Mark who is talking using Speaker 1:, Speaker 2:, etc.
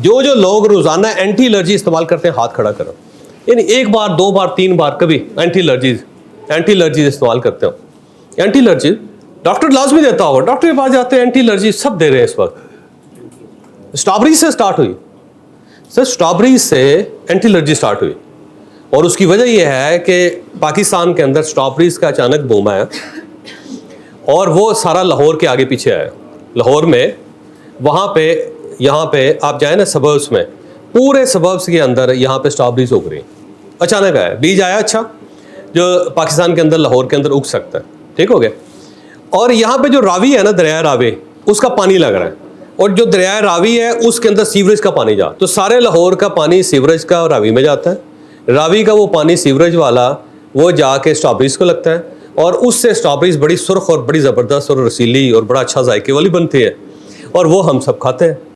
Speaker 1: जो जो लोग रोजाना एंटी एलर्जी इस्तेमाल करते हैं हाथ खड़ा करो, यानी एक बार, दो बार, तीन बार कभी एंटी एलर्जी इस्तेमाल करते हो। एंटी एलर्जी डॉक्टर लाजमी देता होगा, डॉक्टर के पास जाते हैं, एंटी एलर्जी सब दे रहे हैं इस वक्त। स्ट्रॉबेरी से स्टार्ट हुई सर, स्ट्रॉबेरी से एंटी एलर्जी स्टार्ट हुई, और उसकी वजह यह है कि पाकिस्तान के अंदर स्ट्रॉबेरीज का अचानक बूम आया और वो सारा लाहौर के आगे पीछे आया। लाहौर में वहाँ पे, यहाँ पे आप जाए ना सबर्ब्स में, पूरे सबर्ब्स के अंदर यहाँ पे स्ट्रॉबेरीज उग रही, अचानक आया, बीज आया अच्छा, जो पाकिस्तान के अंदर लाहौर के अंदर उग सकता है, ठीक हो गया। और यहाँ पे जो रावी है ना, दरिया रावी, उसका पानी लग रहा है, और जो दरिया रावी है उसके अंदर सीवरेज का पानी जा, तो सारे लाहौर का पानी सीवरेज का रावी में जाता है, रावी का वो पानी सीवरेज वाला वो जाके स्ट्रॉबेरीज को लगता है, और उससे स्ट्रॉबेरीज बड़ी सुर्ख और बड़ी ज़बरदस्त और रसीली और बड़ा अच्छा जायके वाली बनती है, और वो हम सब खाते हैं।